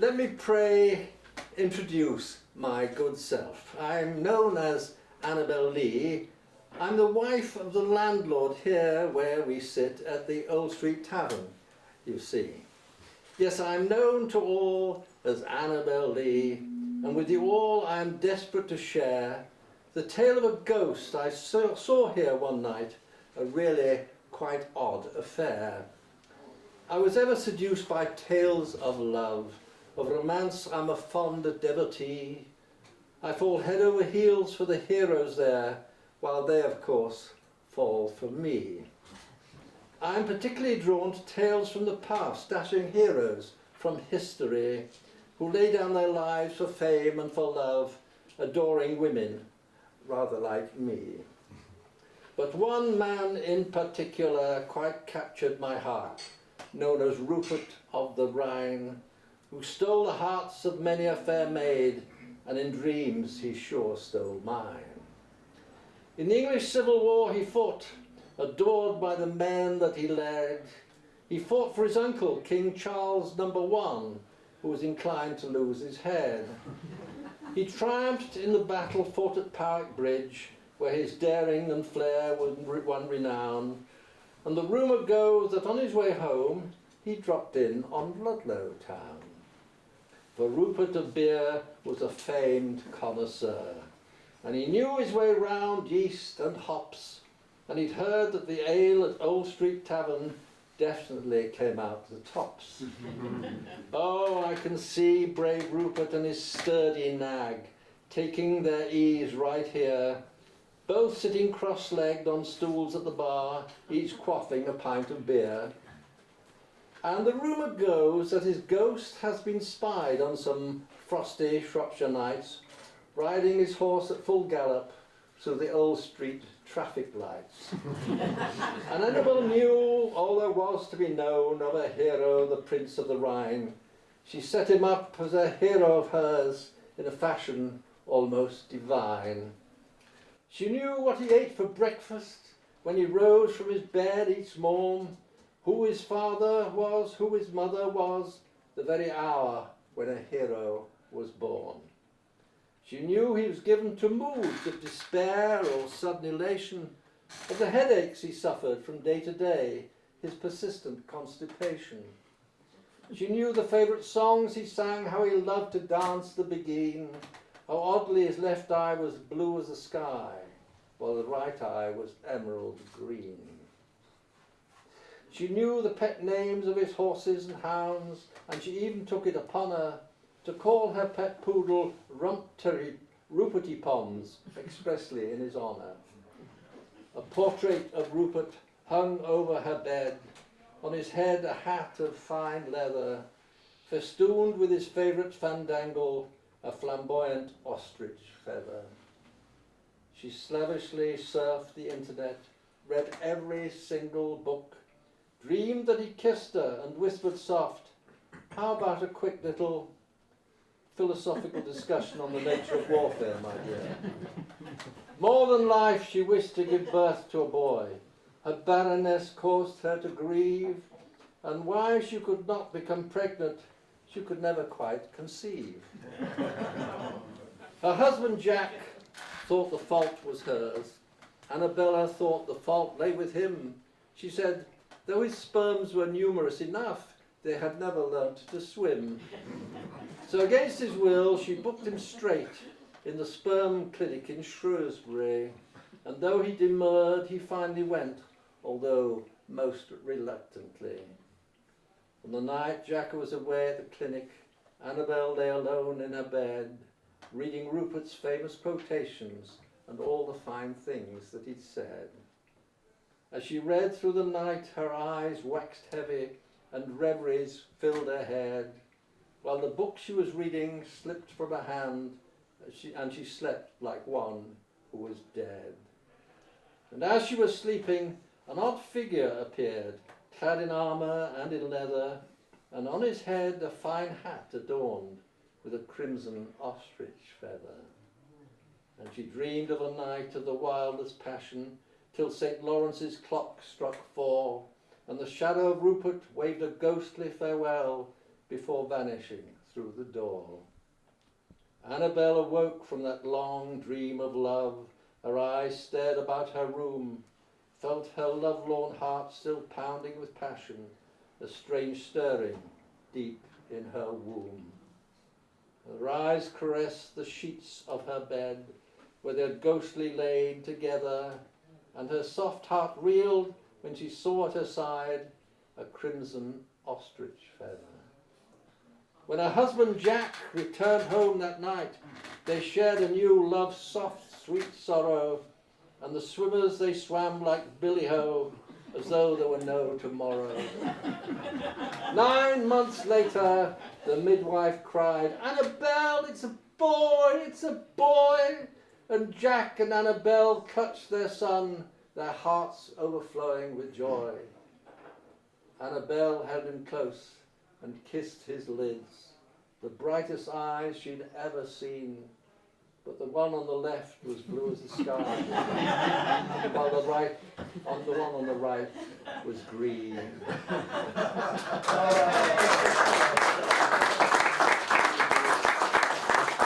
Let me pray introduce my good self. I'm known as Annabel Lee. I'm the wife of the landlord here where we sit at the Old Street Tavern, you see. Yes, I'm known to all as Annabel Lee, and with you all I'm desperate to share the tale of a ghost I saw here one night, a really quite odd affair. I was ever seduced by tales of love, of romance I'm a fond devotee. I fall head over heels for the heroes there, while they, of course, fall for me. I'm particularly drawn to tales from the past, dashing heroes from history, who lay down their lives for fame and for love, adoring women, rather like me. But one man in particular quite captured my heart, known as Rupert of the Rhine, who stole the hearts of many a fair maid, and in dreams he sure stole mine. In the English Civil War he fought, adored by the men that he led. He fought for his uncle, King Charles I, who was inclined to lose his head. He triumphed in the battle fought at Powick Bridge, where his daring and flair won renown. And the rumour goes that on his way home, he dropped in on Ludlow town. For Rupert of beer was a famed connoisseur, and he knew his way round yeast and hops, and he'd heard that the ale at Old Street Tavern definitely came out the tops. Oh, I can see brave Rupert and his sturdy nag taking their ease right here, both sitting cross-legged on stools at the bar, each quaffing a pint of beer. And the rumour goes that his ghost has been spied on some frosty Shropshire nights, riding his horse at full gallop through the Old Street traffic lights. And Annabel knew all there was to be known of her hero, the Prince of the Rhine. She set him up as a hero of hers in a fashion almost divine. She knew what he ate for breakfast when he rose from his bed each morn, who his father was, who his mother was, the very hour when a hero was born. She knew he was given to moods of despair or sudden elation, of the headaches he suffered from day to day, his persistent constipation. She knew the favourite songs he sang, how he loved to dance the beguine, how oddly his left eye was blue as the sky, while the right eye was emerald green. She knew the pet names of his horses and hounds, and she even took it upon her to call her pet poodle Ruperty Pons, expressly in his honour. A portrait of Rupert hung over her bed, on his head a hat of fine leather, festooned with his favourite fandangle, a flamboyant ostrich feather. She slavishly surfed the internet, read every single book, dreamed that he kissed her and whispered soft, how about a quick little philosophical discussion on the nature of warfare, my dear. More than life she wished to give birth to a boy. Her barrenness caused her to grieve, and why she could not become pregnant, she could never quite conceive. Her husband Jack thought the fault was hers. Annabella thought the fault lay with him. She said, though his sperms were numerous enough, they had never learnt to swim. So against his will, she booked him straight in the sperm clinic in Shrewsbury, and though he demurred, he finally went, although most reluctantly. On the night Jack was away at the clinic, Annabel lay alone in her bed, reading Rupert's famous quotations and all the fine things that he'd said. As she read through the night, her eyes waxed heavy and reveries filled her head, while the book she was reading slipped from her hand, and she slept like one who was dead. And as she was sleeping, an odd figure appeared, clad in armour and in leather, and on his head a fine hat adorned with a crimson ostrich feather. And she dreamed of a night of the wildest passion, till St. Lawrence's clock struck 4, and the shadow of Rupert waved a ghostly farewell before vanishing through the door. Annabel awoke from that long dream of love. Her eyes stared about her room, felt her lovelorn heart still pounding with passion, a strange stirring deep in her womb. Her eyes caressed the sheets of her bed, where they had ghostly laid together, and her soft heart reeled when she saw at her side a crimson ostrich feather. When her husband Jack returned home that night, they shared anew love's soft, sweet sorrow, and the swimmers they swam like billy-ho, as though there were no tomorrow. 9 months later, the midwife cried, "Annabel, it's a boy, it's a boy!" And Jack and Annabel clutched their son, their hearts overflowing with joy. Annabel held him close and kissed his lids, the brightest eyes she'd ever seen, but the one on the left was blue as the sky, while the one on the right was green.